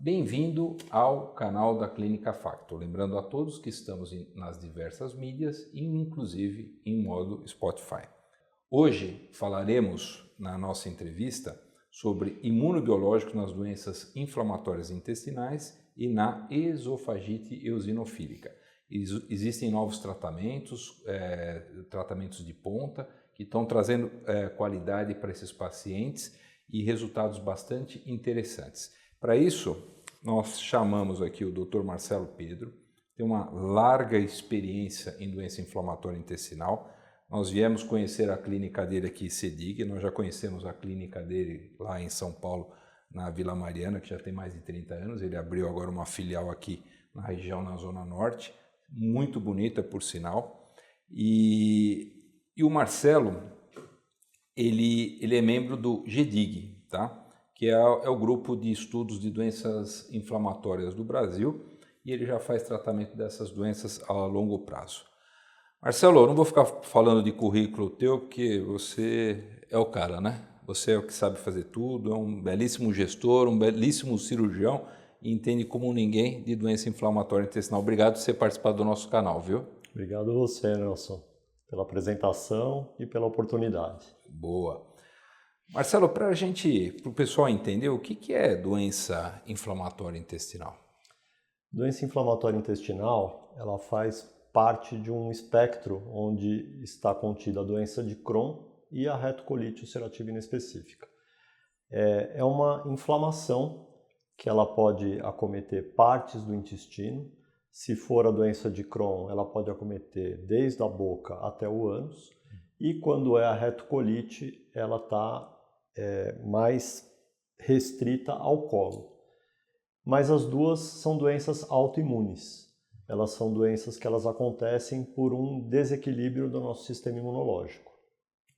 Bem-vindo ao canal da Clínica Facto. Lembrando a todos que estamos nas diversas mídias, inclusive em modo Spotify. Hoje falaremos na nossa entrevista sobre imunobiológico nas doenças inflamatórias intestinais e na esofagite eosinofílica. Existem novos tratamentos, tratamentos de ponta, que estão trazendo qualidade para esses pacientes e resultados bastante interessantes. Para isso, nós chamamos aqui o Dr. Marcelo Pedro, tem uma larga experiência em doença inflamatória intestinal. Nós viemos conhecer a clínica dele aqui em CEDIG, nós já conhecemos a clínica dele lá em São Paulo, na Vila Mariana, que já tem mais de 30 anos. Ele abriu agora uma filial aqui na região, na Zona Norte, muito bonita, por sinal. E o Marcelo, ele é membro do GEDIG, tá? Que é o grupo de estudos de doenças inflamatórias do Brasil, e ele já faz tratamento dessas doenças a longo prazo. Marcelo, eu não vou ficar falando de currículo teu, porque você é o cara, né? Você é o que sabe fazer tudo, é um belíssimo gestor, um belíssimo cirurgião e entende como ninguém de doença inflamatória intestinal. Obrigado por você participar do nosso canal, viu? Obrigado a você, Nelson, pela apresentação e pela oportunidade. Boa. Marcelo, para o pessoal entender, o que é doença inflamatória intestinal? Doença inflamatória intestinal, ela faz parte de um espectro onde está contida a doença de Crohn e a retocolite ulcerativa inespecífica. É uma inflamação que ela pode acometer partes do intestino. Se for a doença de Crohn, ela pode acometer desde a boca até o ânus. E quando é a retocolite, ela está mais restrita ao colo. Mas as duas são doenças autoimunes. Elas são doenças que elas acontecem por um desequilíbrio do nosso sistema imunológico.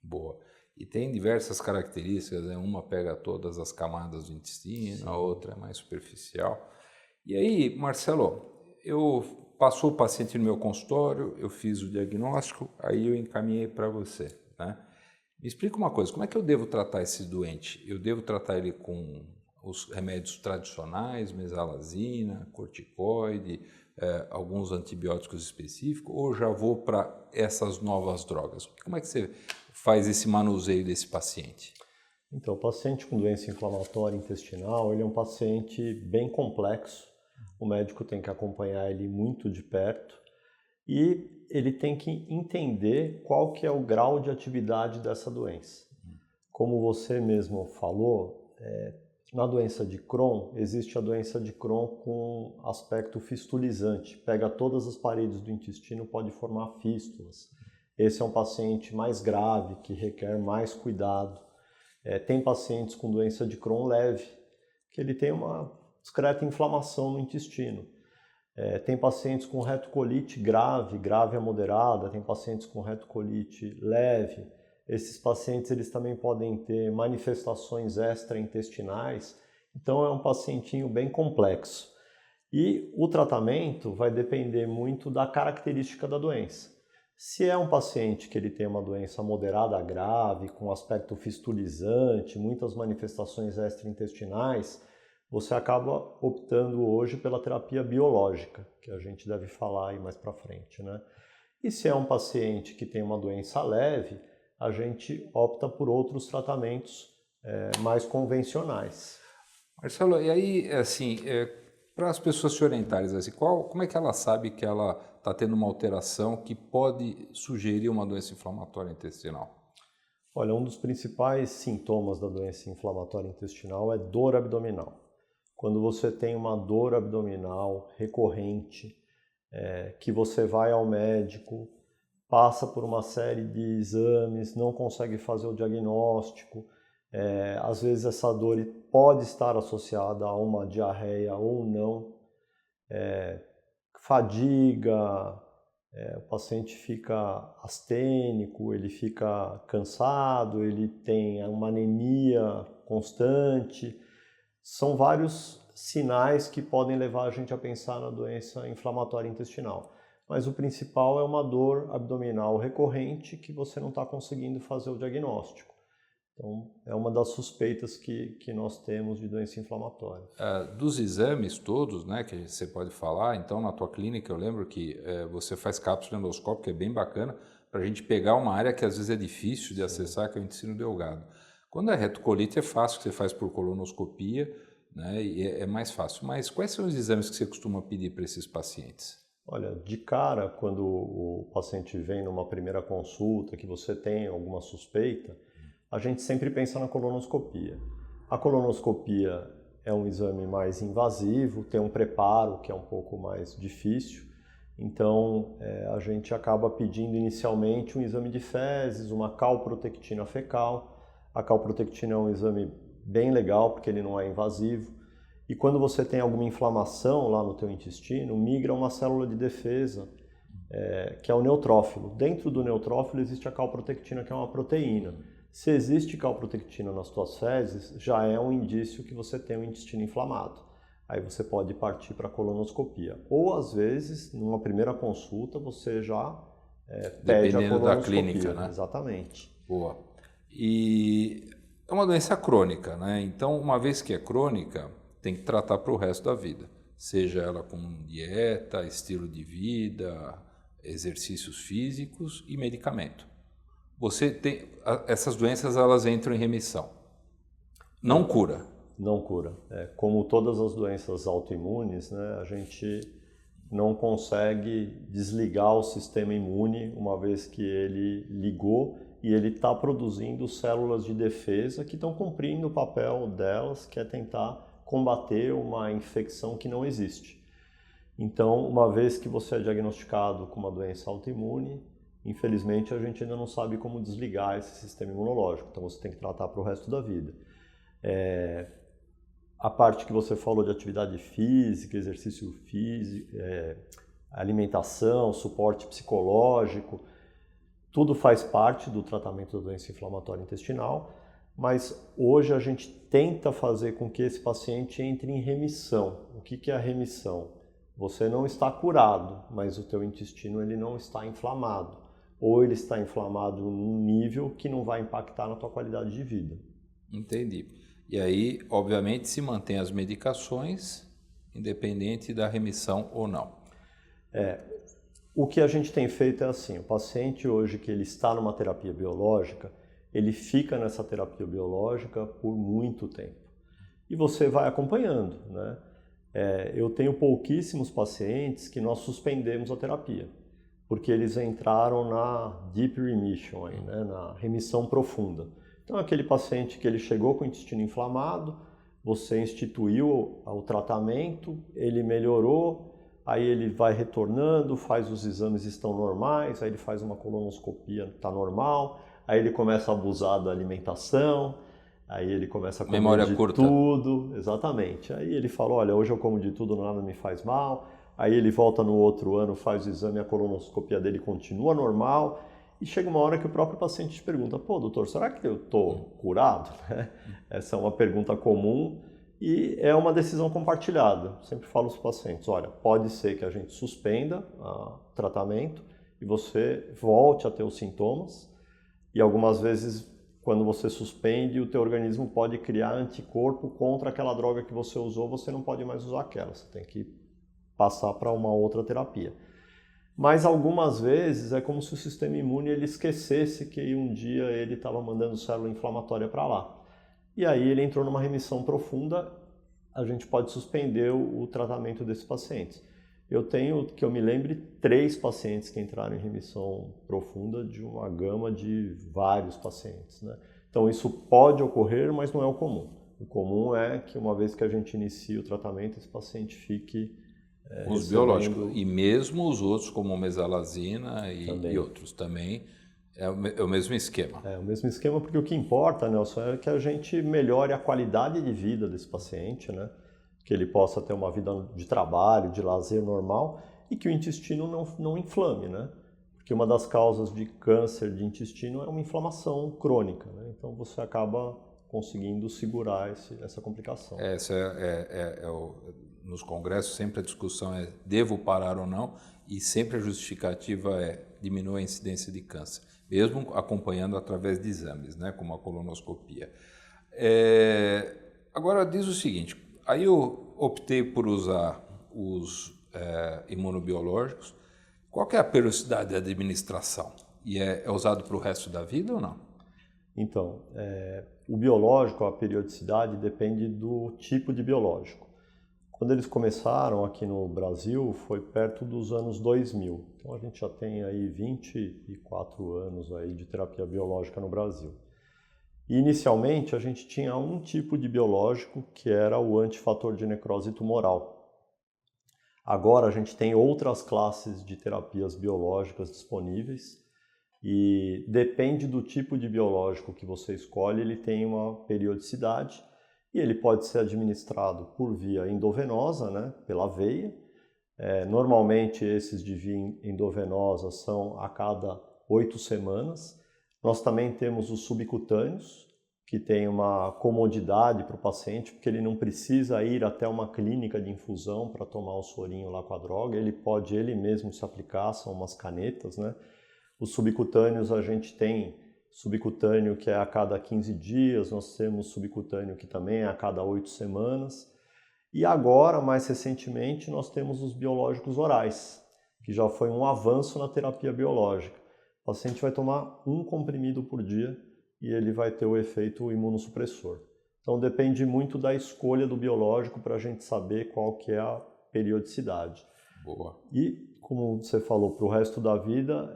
Boa. E tem diversas características, né? Uma pega todas as camadas do intestino, sim, a outra é mais superficial. E aí, Marcelo, passou o paciente no meu consultório, eu fiz o diagnóstico, aí eu encaminhei para você, né? Me explica uma coisa, como é que eu devo tratar esse doente? Eu devo tratar ele com os remédios tradicionais, mesalazina, corticoide, alguns antibióticos específicos, ou já vou para essas novas drogas? Como é que você faz esse manuseio desse paciente? Então, o paciente com doença inflamatória intestinal, ele é um paciente bem complexo. O médico tem que acompanhar ele muito de perto e ele tem que entender qual que é o grau de atividade dessa doença. Como você mesmo falou, na doença de Crohn, existe a doença de Crohn com aspecto fistulizante. Pega todas as paredes do intestino, pode formar fístulas. Esse é um paciente mais grave, que requer mais cuidado. Tem pacientes com doença de Crohn leve, que ele tem uma discreta inflamação no intestino. Tem pacientes com retocolite grave a moderada, tem pacientes com retocolite leve. Esses pacientes eles também podem ter manifestações extraintestinais, então é um pacientinho bem complexo. E o tratamento vai depender muito da característica da doença. Se é um paciente que ele tem uma doença moderada a grave, com aspecto fistulizante, muitas manifestações extraintestinais, você acaba optando hoje pela terapia biológica, que a gente deve falar aí mais para frente, né? E se é um paciente que tem uma doença leve, a gente opta por outros tratamentos mais convencionais. Marcelo, e aí, assim, para as pessoas se orientarem, assim, como é que ela sabe que ela está tendo uma alteração que pode sugerir uma doença inflamatória intestinal? Olha, um dos principais sintomas da doença inflamatória intestinal é dor abdominal. Quando você tem uma dor abdominal recorrente, que você vai ao médico, passa por uma série de exames, não consegue fazer o diagnóstico, às vezes essa dor pode estar associada a uma diarreia ou não, fadiga, o paciente fica astênico, ele fica cansado, ele tem uma anemia constante. São vários sinais que podem levar a gente a pensar na doença inflamatória intestinal. Mas o principal é uma dor abdominal recorrente que você não está conseguindo fazer o diagnóstico. Então, é uma das suspeitas que nós temos de doença inflamatória. Dos exames todos, né, que você pode falar, então na tua clínica eu lembro que você faz cápsula endoscópica, que é bem bacana, para a gente pegar uma área que às vezes é difícil de acessar, que é o intestino delgado. Quando é retocolite é fácil, que você faz por colonoscopia, né, e é mais fácil. Mas quais são os exames que você costuma pedir para esses pacientes? Olha, de cara, quando o paciente vem numa primeira consulta, que você tem alguma suspeita, a gente sempre pensa na colonoscopia. A colonoscopia é um exame mais invasivo, tem um preparo que é um pouco mais difícil, então a gente acaba pedindo inicialmente um exame de fezes, uma calprotectina fecal. A calprotectina é um exame bem legal porque ele não é invasivo. E quando você tem alguma inflamação lá no teu intestino, migra uma célula de defesa, que é o neutrófilo. Dentro do neutrófilo existe a calprotectina, que é uma proteína. Se existe calprotectina nas tuas fezes, já é um indício que você tem um intestino inflamado. Aí você pode partir para a colonoscopia. Ou, às vezes, numa primeira consulta, você já pede a colonoscopia. Dependendo da clínica, né? Exatamente. Boa. E é uma doença crônica, né? Então, uma vez que é crônica, tem que tratar para o resto da vida. Seja ela com dieta, estilo de vida, exercícios físicos e medicamento. Você tem essas doenças, elas entram em remissão. Não cura. Não cura. Como todas as doenças autoimunes, né, a gente não consegue desligar o sistema imune uma vez que ele ligou e ele está produzindo células de defesa que estão cumprindo o papel delas, que é tentar combater uma infecção que não existe. Então, uma vez que você é diagnosticado com uma doença autoimune, infelizmente, a gente ainda não sabe como desligar esse sistema imunológico, então você tem que tratar para o resto da vida. A parte que você falou de atividade física, exercício físico, alimentação, suporte psicológico, tudo faz parte do tratamento da doença inflamatória intestinal, mas hoje a gente tenta fazer com que esse paciente entre em remissão. O que é a remissão? Você não está curado, mas o teu intestino ele não está inflamado. Ou ele está inflamado num nível que não vai impactar na tua qualidade de vida. Entendi. E aí, obviamente, se mantém as medicações, independente da remissão ou não. O que a gente tem feito é assim, o paciente hoje que ele está numa terapia biológica, ele fica nessa terapia biológica por muito tempo. E você vai acompanhando, né? Eu tenho pouquíssimos pacientes que nós suspendemos a terapia, porque eles entraram na deep remission, né, na remissão profunda. Então, aquele paciente que ele chegou com o intestino inflamado, você instituiu o tratamento, ele melhorou, aí ele vai retornando, faz os exames estão normais, aí ele faz uma colonoscopia, está normal, aí ele começa a abusar da alimentação, aí ele começa a comer Memória de curta. tudo, exatamente. Aí ele fala, olha, hoje eu como de tudo, nada me faz mal. Aí ele volta no outro ano, faz o exame, a colonoscopia dele continua normal. E chega uma hora que o próprio paciente te pergunta, pô, doutor, será que eu estou curado? Essa é uma pergunta comum e é uma decisão compartilhada. Sempre falo aos pacientes, olha, pode ser que a gente suspenda o tratamento e você volte a ter os sintomas. E algumas vezes, quando você suspende, o teu organismo pode criar anticorpo contra aquela droga que você usou, você não pode mais usar aquela, você tem que passar para uma outra terapia. Mas algumas vezes é como se o sistema imune ele esquecesse que um dia ele estava mandando célula inflamatória para lá. E aí ele entrou numa remissão profunda, a gente pode suspender o tratamento desses pacientes. Eu tenho, que eu me lembre, 3 pacientes que entraram em remissão profunda de uma gama de vários pacientes, né? Então isso pode ocorrer, mas não é o comum. O comum é que uma vez que a gente inicia o tratamento, esse paciente fique os biológicos. E mesmo os outros, como mesalazina e outros também, é o mesmo esquema. É o mesmo esquema, porque o que importa, Nelson, é que a gente melhore a qualidade de vida desse paciente, né? Que ele possa ter uma vida de trabalho, de lazer normal e que o intestino não inflame, né? Porque uma das causas de câncer de intestino é uma inflamação crônica, né? Então você acaba conseguindo segurar essa complicação. Nos congressos sempre a discussão é devo parar ou não e sempre a justificativa é diminuir a incidência de câncer. mesmo acompanhando através de exames, né, como a colonoscopia. Agora diz o seguinte, aí eu optei por usar os imunobiológicos. Qual que é a periodicidade de administração? E é usado para o resto da vida ou não? Então, o biológico, a periodicidade depende do tipo de biológico. Quando eles começaram aqui no Brasil foi perto dos anos 2000. Então a gente já tem aí 24 anos aí de terapia biológica no Brasil. E inicialmente a gente tinha um tipo de biológico que era o antifator de necrose tumoral. Agora a gente tem outras classes de terapias biológicas disponíveis e depende do tipo de biológico que você escolhe, ele tem uma periodicidade e ele pode ser administrado por via endovenosa, né, pela veia. Normalmente esses de via endovenosa são a cada 8 semanas. Nós também temos os subcutâneos, que tem uma comodidade para o paciente, porque ele não precisa ir até uma clínica de infusão para tomar o sorinho lá com a droga, ele pode ele mesmo se aplicar, são umas canetas, né? Os subcutâneos a gente tem subcutâneo que é a cada 15 dias, nós temos subcutâneo que também é a cada 8 semanas. E agora, mais recentemente, nós temos os biológicos orais, que já foi um avanço na terapia biológica. O paciente vai tomar um comprimido por dia e ele vai ter o efeito imunossupressor. Então depende muito da escolha do biológico para a gente saber qual que é a periodicidade. Boa. E, como você falou, para o resto da vida,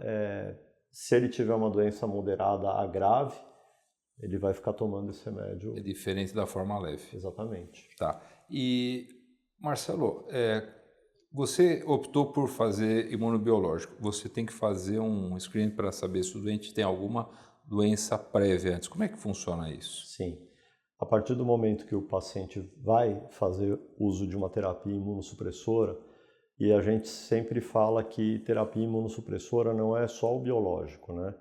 se ele tiver uma doença moderada a grave, ele vai ficar tomando esse remédio. É diferente da forma leve. Exatamente. Tá. E, Marcelo, você optou por fazer imunobiológico. Você tem que fazer um screening para saber se o doente tem alguma doença prévia antes. Como é que funciona isso? Sim. A partir do momento que o paciente vai fazer uso de uma terapia imunossupressora, e a gente sempre fala que terapia imunossupressora não é só o biológico, né?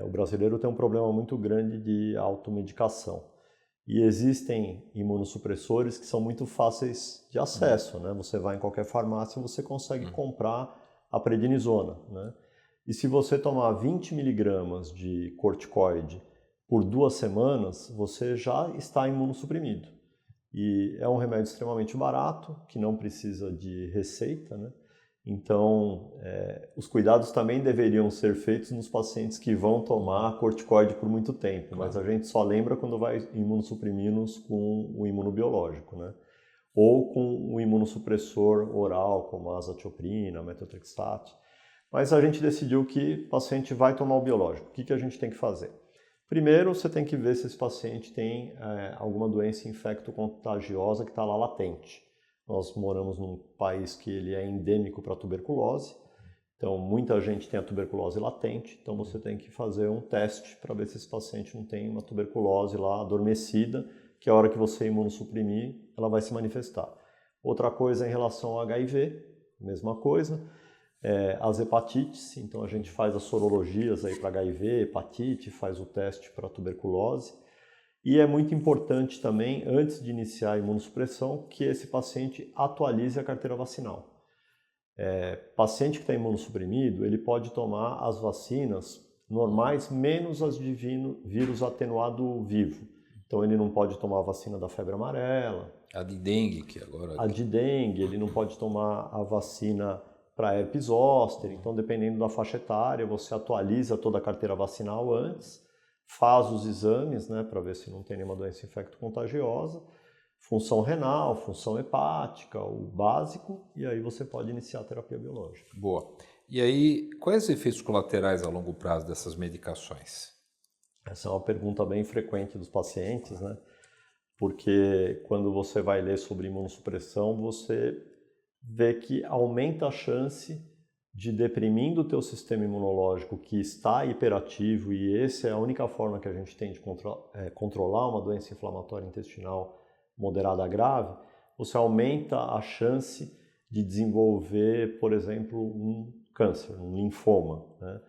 O brasileiro tem um problema muito grande de automedicação. E existem imunossupressores que são muito fáceis de acesso, né? Você vai em qualquer farmácia e você consegue comprar a prednisona, né? E se você tomar 20 miligramas de corticoide por 2 semanas, você já está imunossuprimido. E é um remédio extremamente barato, que não precisa de receita, né? Então, os cuidados também deveriam ser feitos nos pacientes que vão tomar corticoide por muito tempo, mas a gente só lembra quando vai imunossuprimi-los com o imunobiológico, né? Ou com o imunossupressor oral, como a azatioprina, metotrexato. Mas a gente decidiu que o paciente vai tomar o biológico. O que a gente tem que fazer? Primeiro, você tem que ver se esse paciente tem alguma doença infecto-contagiosa que está lá latente. Nós moramos num país que ele é endêmico para tuberculose, então muita gente tem a tuberculose latente, então você tem que fazer um teste para ver se esse paciente não tem uma tuberculose lá adormecida, que a hora que você imunossuprimir, ela vai se manifestar. Outra coisa em relação ao HIV, mesma coisa. As hepatites, então a gente faz as sorologias aí para HIV, hepatite, faz o teste para tuberculose. E é muito importante também, antes de iniciar a imunossupressão, que esse paciente atualize a carteira vacinal. Paciente que está imunossuprimido, ele pode tomar as vacinas normais, menos as de vírus atenuado vivo. Então ele não pode tomar a vacina da febre amarela. A de dengue, que agora... A de dengue, ele não pode tomar a vacina para herpes zoster. Então, dependendo da faixa etária, você atualiza toda a carteira vacinal antes, faz os exames, né, para ver se não tem nenhuma doença infecto-contagiosa, função renal, função hepática, o básico, e aí você pode iniciar a terapia biológica. Boa. E aí, quais os efeitos colaterais a longo prazo dessas medicações? Essa é uma pergunta bem frequente dos pacientes, né? Porque quando você vai ler sobre imunossupressão, você vê que aumenta a chance de, deprimindo o teu sistema imunológico que está hiperativo, e essa é a única forma que a gente tem de controlar uma doença inflamatória intestinal moderada a grave, você aumenta a chance de desenvolver, por exemplo, um câncer, um linfoma, né?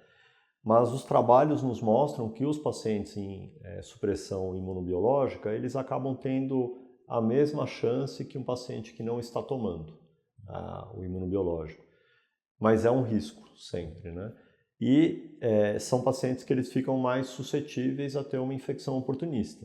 Mas os trabalhos nos mostram que os pacientes em supressão imunobiológica, eles acabam tendo a mesma chance que um paciente que não está tomando o imunobiológico. Mas é um risco sempre, né? E são pacientes que eles ficam mais suscetíveis a ter uma infecção oportunista.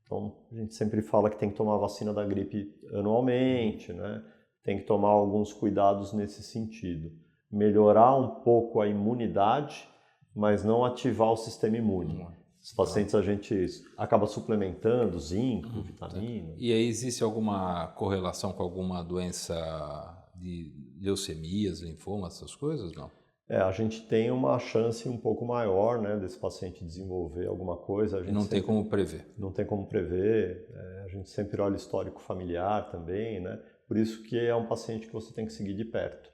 Então, a gente sempre fala que tem que tomar a vacina da gripe anualmente, né? Tem que tomar alguns cuidados nesse sentido. Melhorar um pouco a imunidade, mas não ativar o sistema imune. Os pacientes a gente acaba suplementando zinco, vitamina. E aí existe alguma correlação com alguma doença de leucemias, linfomas, essas coisas, não? A gente tem uma chance um pouco maior, né, desse paciente desenvolver alguma coisa. Não tem como prever. Não tem como prever. A gente sempre olha o histórico familiar também, né? Por isso que é um paciente que você tem que seguir de perto.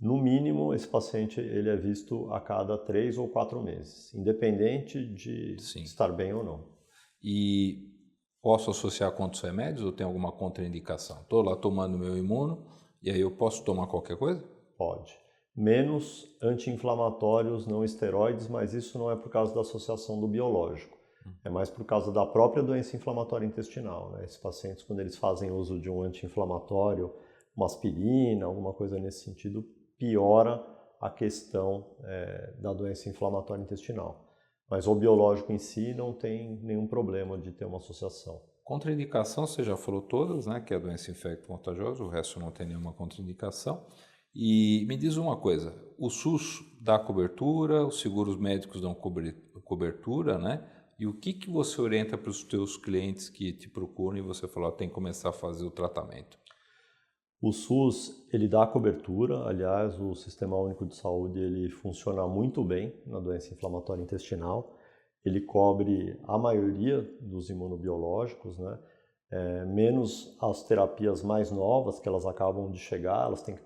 No mínimo, esse paciente ele é visto a cada 3 ou 4 meses, independente de estar bem ou não. E posso associar com outros remédios ou tem alguma contraindicação? Estou lá tomando meu imuno e aí eu posso tomar qualquer coisa? Pode. Menos anti-inflamatórios não esteroides, mas isso não é por causa da associação do biológico. É mais por causa da própria doença inflamatória intestinal, né? Esses pacientes, quando eles fazem uso de um anti-inflamatório, uma aspirina, alguma coisa nesse sentido, piora a questão da doença inflamatória intestinal. Mas o biológico em si não tem nenhum problema de ter uma associação. Contraindicação, você já falou todas, né? Que é a doença infecto-contagiosa, o resto não tem nenhuma contraindicação. E me diz uma coisa, o SUS dá cobertura, os seguros médicos dão cobertura, né? E o que você orienta para os teus clientes que te procuram e você falou, tem que começar a fazer o tratamento? O SUS, ele dá cobertura, aliás, o Sistema Único de Saúde, ele funciona muito bem na doença inflamatória intestinal, ele cobre a maioria dos imunobiológicos, né? Menos as terapias mais novas, que elas acabam de chegar, elas têm que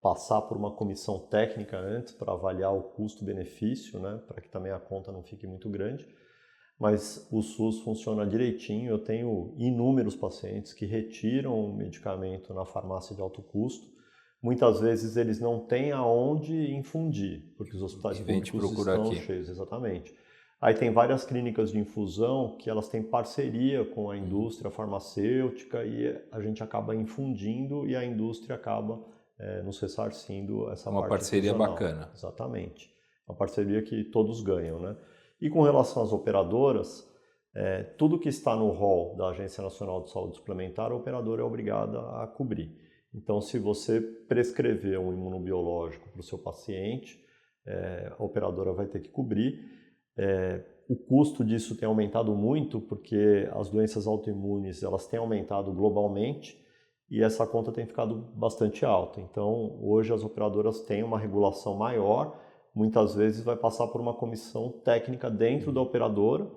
passar por uma comissão técnica antes para avaliar o custo-benefício, né? Para que também a conta não fique muito grande. Mas o SUS funciona direitinho, eu tenho inúmeros pacientes que retiram o medicamento na farmácia de alto custo. Muitas vezes eles não têm aonde infundir, porque os hospitais públicos estão cheios, exatamente. Aí tem várias clínicas de infusão que elas têm parceria com a indústria farmacêutica e a gente acaba infundindo e a indústria acaba nos ressarcindo essa parte. Uma parceria bacana. Exatamente. Uma parceria que todos ganham, né? E com relação às operadoras, tudo que está no rol da Agência Nacional de Saúde Suplementar, a operadora é obrigada a cobrir. Então, se você prescrever um imunobiológico para o seu paciente, a operadora vai ter que cobrir. O custo disso tem aumentado muito porque as doenças autoimunes elas têm aumentado globalmente e essa conta tem ficado bastante alta. Então, hoje as operadoras têm uma regulação maior, muitas vezes vai passar por uma comissão técnica dentro da operadora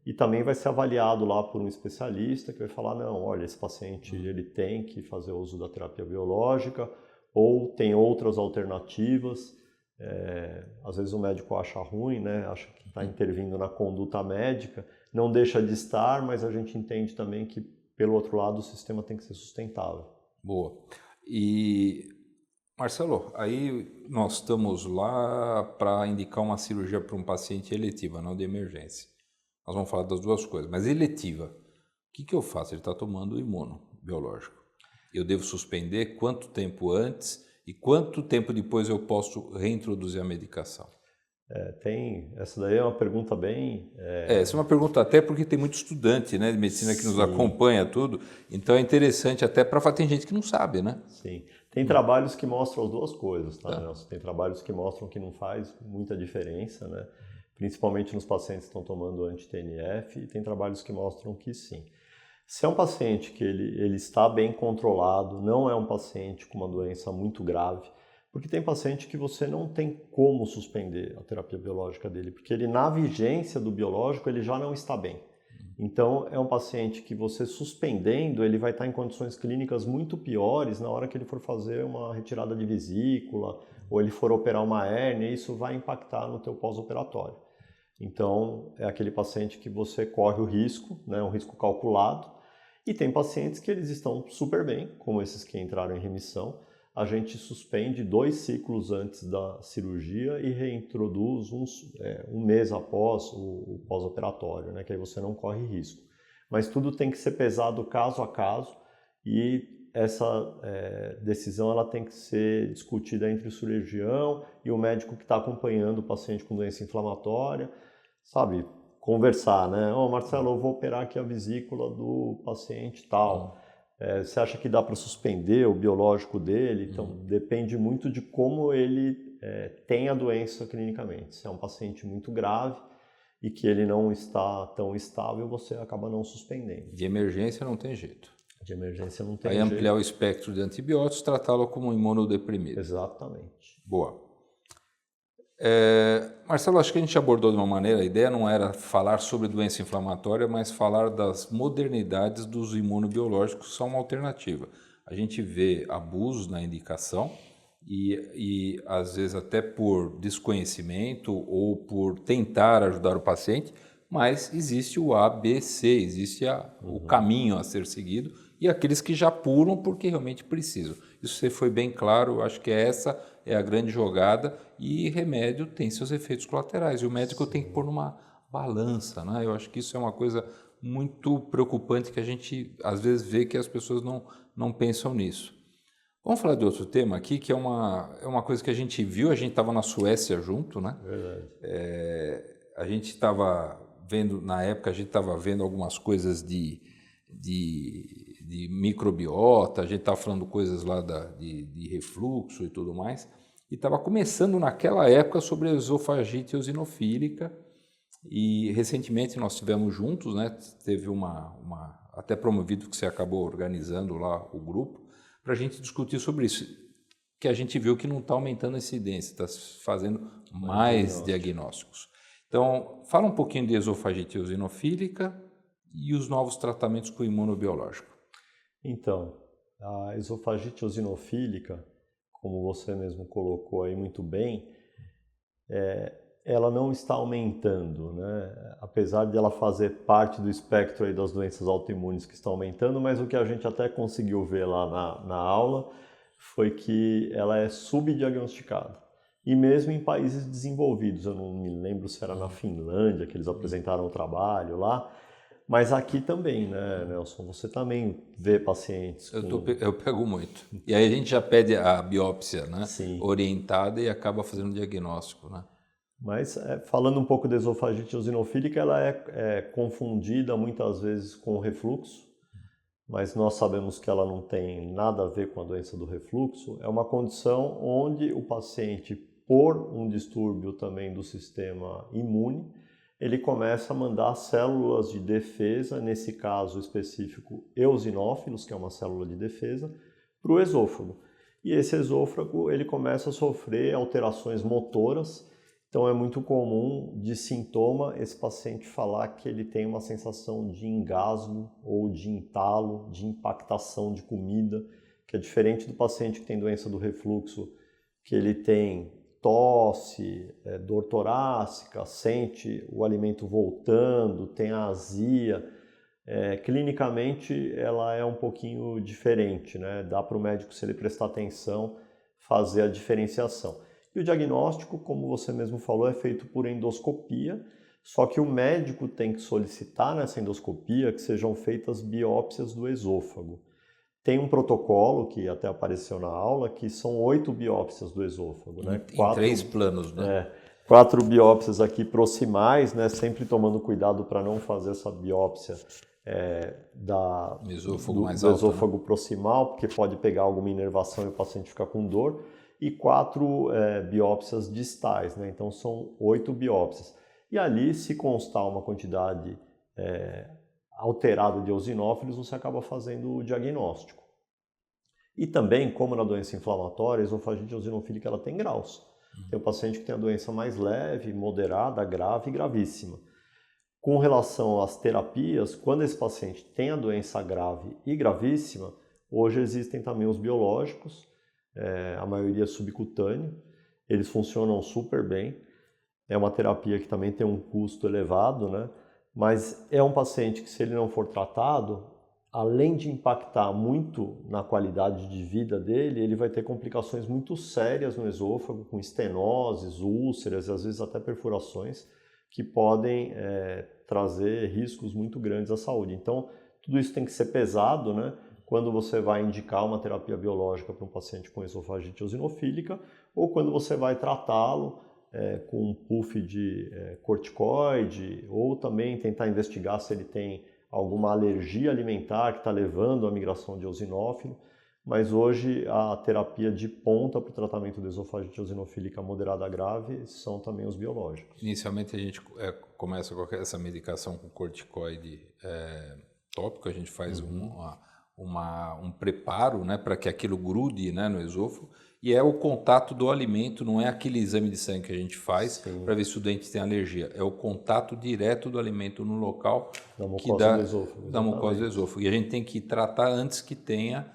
e também vai ser avaliado lá por um especialista que vai falar, não, olha, esse paciente ele tem que fazer uso da terapia biológica ou tem outras alternativas. Às vezes o médico acha ruim, né? Acha que está intervindo na conduta médica, não deixa de estar, mas a gente entende também que, pelo outro lado, o sistema tem que ser sustentável. Boa. E, Marcelo, aí nós estamos lá para indicar uma cirurgia para um paciente eletiva, não de emergência. Nós vamos falar das duas coisas, mas eletiva, o que eu faço? Ele está tomando o imunobiológico. Eu devo suspender quanto tempo antes e quanto tempo depois eu posso reintroduzir a medicação? Essa daí é uma pergunta bem... Essa é uma pergunta até porque tem muito estudante, né, de medicina que nos acompanha tudo, então é interessante até para falar, tem gente que não sabe, né? Sim, tem trabalhos que mostram as duas coisas, tá, Nelson? Tem trabalhos que mostram que não faz muita diferença, né? Principalmente nos pacientes que estão tomando anti-TNF, e tem trabalhos que mostram que sim. Se é um paciente que ele está bem controlado, não é um paciente com uma doença muito grave, porque tem paciente que você não tem como suspender a terapia biológica dele, porque ele na vigência do biológico ele já não está bem. Então é um paciente que você suspendendo, ele vai estar em condições clínicas muito piores na hora que ele for fazer uma retirada de vesícula ou ele for operar uma hérnia, isso vai impactar no teu pós-operatório. Então é aquele paciente que você corre o risco, né, um risco calculado, e tem pacientes que eles estão super bem, como esses que entraram em remissão. A gente suspende 2 ciclos antes da cirurgia e reintroduz um mês após o pós-operatório, né? Que aí você não corre risco. Mas tudo tem que ser pesado caso a caso e essa decisão ela tem que ser discutida entre o cirurgião e o médico que está acompanhando o paciente com doença inflamatória, sabe? Conversar, né? Marcelo, eu vou operar aqui a vesícula do paciente tal. Você acha que dá para suspender o biológico dele? Então, depende muito de como ele tem a doença clinicamente. Se é um paciente muito grave e que ele não está tão estável, você acaba não suspendendo. De emergência não tem jeito. De emergência não tem Aí jeito. ampliar o espectro de antibióticos, tratá-lo como imunodeprimido. Exatamente. Boa. Marcelo, acho que a gente abordou de uma maneira, a ideia não era falar sobre doença inflamatória, mas falar das modernidades dos imunobiológicos, que são uma alternativa. A gente vê abusos na indicação e às vezes até por desconhecimento ou por tentar ajudar o paciente, mas existe o A, B, C, existe o caminho a ser seguido e aqueles que já pulam porque realmente precisam. Isso você foi bem claro, acho que essa é a grande jogada e remédio tem seus efeitos colaterais e o médico tem que pôr numa balança, né? Eu acho que isso é uma coisa muito preocupante que a gente às vezes vê que as pessoas não pensam nisso. Vamos falar de outro tema aqui, que é uma coisa que a gente viu, a gente estava na Suécia junto, né? Verdade. A gente estava vendo, na época, a gente estava vendo algumas coisas de microbiota, a gente estava falando coisas lá de refluxo e tudo mais, e estava começando naquela época sobre a esofagite eosinofílica, e recentemente nós tivemos juntos, né? Teve até promovido que você acabou organizando lá o grupo, para a gente discutir sobre isso, que a gente viu que não está aumentando a incidência, está fazendo mais diagnósticos. Então, fala um pouquinho de esofagite eosinofílica e os novos tratamentos com imunobiológico. Então, a esofagite eosinofílica, como você mesmo colocou aí muito bem, ela não está aumentando, né? Apesar de ela fazer parte do espectro aí das doenças autoimunes que estão aumentando, mas o que a gente até conseguiu ver lá na aula foi que ela é subdiagnosticada. E mesmo em países desenvolvidos, eu não me lembro se era na Finlândia que eles apresentaram o trabalho lá, mas aqui também, né, Nelson? Você também vê pacientes Eu pego muito. E aí a gente já pede a biópsia, né? Sim. Orientada e acaba fazendo o diagnóstico, né? Mas falando um pouco da esofagite eosinofílica, ela é confundida muitas vezes com refluxo, mas nós sabemos que ela não tem nada a ver com a doença do refluxo. É uma condição onde o paciente, por um distúrbio também do sistema imune, ele começa a mandar células de defesa, nesse caso específico eosinófilos, que é uma célula de defesa, para o esôfago. E esse esôfago ele começa a sofrer alterações motoras. Então é muito comum de sintoma esse paciente falar que ele tem uma sensação de engasgo ou de entalo, de impactação de comida, que é diferente do paciente que tem doença do refluxo, que ele tem tosse, dor torácica, sente o alimento voltando, tem azia. Clinicamente ela é um pouquinho diferente, né? Dá para o médico, se ele prestar atenção, fazer a diferenciação. E o diagnóstico, como você mesmo falou, é feito por endoscopia, só que o médico tem que solicitar nessa endoscopia que sejam feitas biópsias do esôfago. Tem um protocolo, que até apareceu na aula, que são 8 biópsias do esôfago. Né? Em 3 planos, né? 4 biópsias aqui proximais, né? Sempre tomando cuidado para não fazer essa biópsia do esôfago proximal, porque pode pegar alguma inervação e o paciente ficar com dor. E 4 biópsias distais, né? Então são 8 biópsias. E ali, se constar uma quantidade alterada de eosinófilos, você acaba fazendo o diagnóstico. E também, como na doença inflamatória, a esofagite eosinofílica ela tem graus. Tem o paciente que tem a doença mais leve, moderada, grave e gravíssima. Com relação às terapias, quando esse paciente tem a doença grave e gravíssima, hoje existem também os biológicos, a maioria é subcutâneo, eles funcionam super bem. É uma terapia que também tem um custo elevado, né? Mas é um paciente que, se ele não for tratado, além de impactar muito na qualidade de vida dele, ele vai ter complicações muito sérias no esôfago, com estenoses, úlceras e às vezes até perfurações, que podem trazer riscos muito grandes à saúde. Então, tudo isso tem que ser pesado, né? quando você vai indicar uma terapia biológica para um paciente com esofagite eosinofílica ou quando você vai tratá-lo com um puff de corticoide ou também tentar investigar se ele tem alguma alergia alimentar que está levando à migração de eosinófilo. Mas hoje a terapia de ponta para o tratamento da esofagite eosinofílica moderada a grave são também os biológicos. Inicialmente a gente começa com essa medicação com corticoide tópico, a gente faz um preparo, né, para que aquilo grude, né, no esôfago, e é o contato do alimento, não é aquele exame de sangue que a gente faz para ver se o dente tem alergia, é o contato direto do alimento no local da mucosa do esôfago. E a gente tem que tratar antes que tenha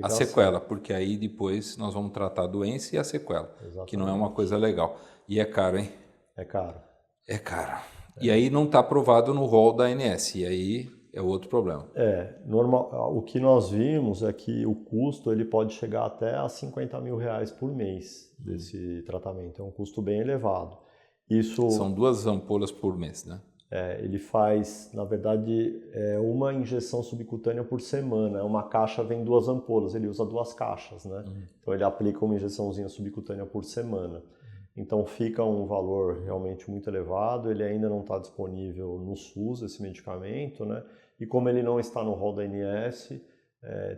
a sequela, porque aí depois nós vamos tratar a doença e a sequela, que não é uma coisa legal. E é caro, hein? É caro. É caro. E aí não está aprovado no rol da ANS, e aí é outro problema. Normal. O que nós vimos é que o custo ele pode chegar até a R$50 mil por mês desse tratamento. É um custo bem elevado. São 2 ampolas por mês, né? Ele faz, na verdade, uma injeção subcutânea por semana. Uma caixa vem 2 ampolas, ele usa 2 caixas, né? Então ele aplica uma injeçãozinha subcutânea por semana. Então fica um valor realmente muito elevado, ele ainda não está disponível no SUS, esse medicamento, né? E como ele não está no rol da ANS,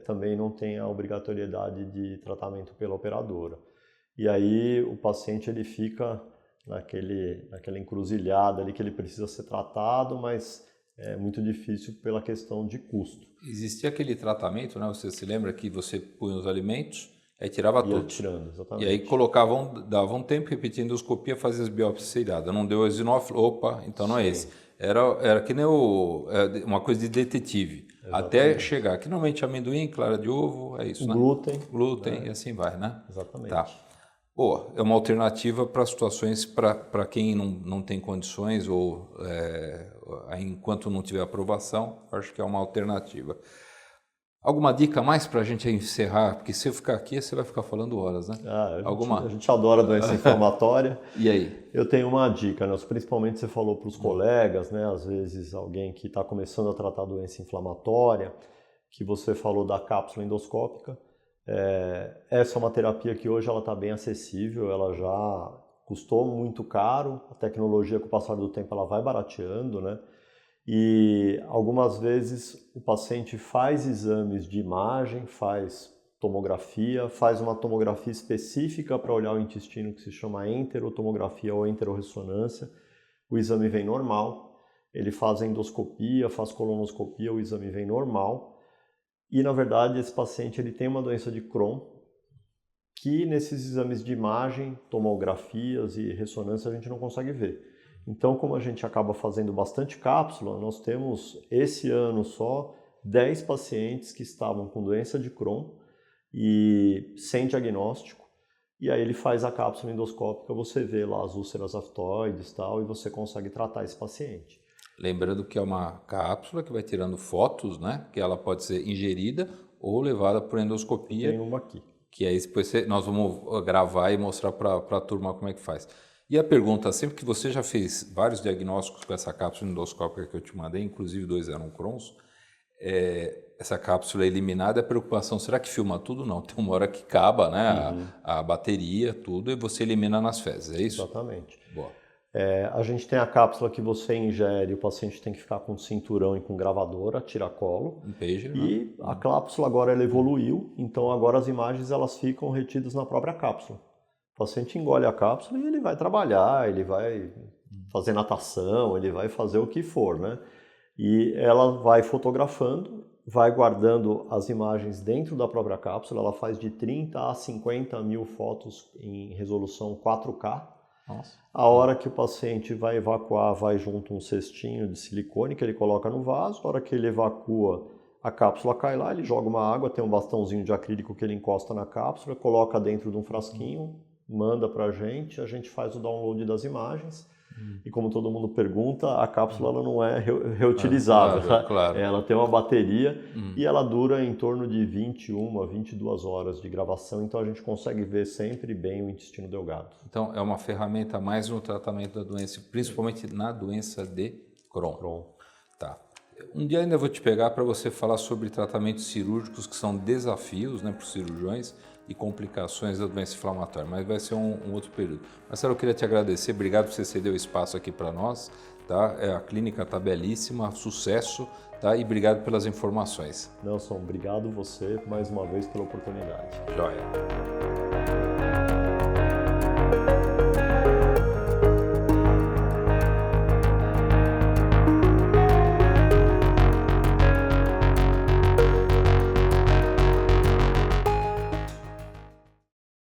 também não tem a obrigatoriedade de tratamento pela operadora. E aí o paciente ele fica naquela encruzilhada ali que ele precisa ser tratado, mas é muito difícil pela questão de custo. Existia aquele tratamento, né? Você se lembra que você punha os alimentos, aí tirava tudo. Tirando, exatamente. E aí dava um tempo, repetia a endoscopia, fazia as biópsias seriadas. Não deu eosinófilo, opa, então não é esse. Era que nem uma coisa de detetive. Exatamente. Até chegar, que normalmente amendoim, clara de ovo, é isso, né? Glúten, e assim vai, né? Exatamente. Tá. É uma alternativa para situações para quem não tem condições ou enquanto não tiver aprovação, acho que é uma alternativa. Alguma dica mais para a gente encerrar? Porque se eu ficar aqui, você vai ficar falando horas, né? A gente adora doença inflamatória. E aí? Eu tenho uma dica, né? Principalmente você falou para os colegas, né? Às vezes alguém que está começando a tratar doença inflamatória, que você falou da cápsula endoscópica. Essa é uma terapia que hoje ela está bem acessível, ela já custou muito caro, a tecnologia com o passar do tempo ela vai barateando, né? E algumas vezes o paciente faz exames de imagem, faz tomografia, faz uma tomografia específica para olhar o intestino que se chama enterotomografia ou enterorressonância, o exame vem normal, ele faz endoscopia, faz colonoscopia, o exame vem normal. E, na verdade, esse paciente ele tem uma doença de Crohn que nesses exames de imagem, tomografias e ressonância a gente não consegue ver. Então, como a gente acaba fazendo bastante cápsula, nós temos esse ano só 10 pacientes que estavam com doença de Crohn e sem diagnóstico. E aí ele faz a cápsula endoscópica, você vê lá as úlceras aftoides e tal, e você consegue tratar esse paciente. Lembrando que é uma cápsula que vai tirando fotos, né? Que ela pode ser ingerida ou levada por endoscopia. Tem uma aqui. Que aí depois nós vamos gravar e mostrar para a turma como é que faz. E a pergunta, sempre que você já fez vários diagnósticos com essa cápsula endoscópica que eu te mandei, inclusive 2 eram Crohn's, essa cápsula é eliminada, a preocupação, será que filma tudo? Não, tem uma hora que acaba, né? A bateria, tudo, e você elimina nas fezes, é isso? Exatamente. Boa. A gente tem a cápsula que você ingere, o paciente tem que ficar com cinturão e com gravadora, tiracolo. Um pager, e né? A cápsula agora ela evoluiu, então agora as imagens elas ficam retidas na própria cápsula. O paciente engole a cápsula e ele vai trabalhar, ele vai fazer natação, ele vai fazer o que for, né? E ela vai fotografando, vai guardando as imagens dentro da própria cápsula, ela faz de 30 a 50 mil fotos em resolução 4K. Nossa. A hora que o paciente vai evacuar, vai junto um cestinho de silicone que ele coloca no vaso. A hora que ele evacua, a cápsula cai lá, ele joga uma água, tem um bastãozinho de acrílico que ele encosta na cápsula, coloca dentro de um frasquinho, manda pra a gente faz o download das imagens. E como todo mundo pergunta, a cápsula ela não é reutilizável. Claro. Ela tem uma bateria e ela dura em torno de 21 a 22 horas de gravação, então a gente consegue ver sempre bem o intestino delgado. Então é uma ferramenta a mais no tratamento da doença, principalmente na doença de Crohn. Tá. Um dia ainda vou te pegar para você falar sobre tratamentos cirúrgicos que são desafios, né, para os cirurgiões e complicações da doença inflamatória, mas vai ser um outro período. Marcelo, eu queria te agradecer, obrigado por você ceder o espaço aqui para nós, tá? A clínica está belíssima, sucesso, tá? E obrigado pelas informações. Nelson, obrigado você mais uma vez pela oportunidade. Joia.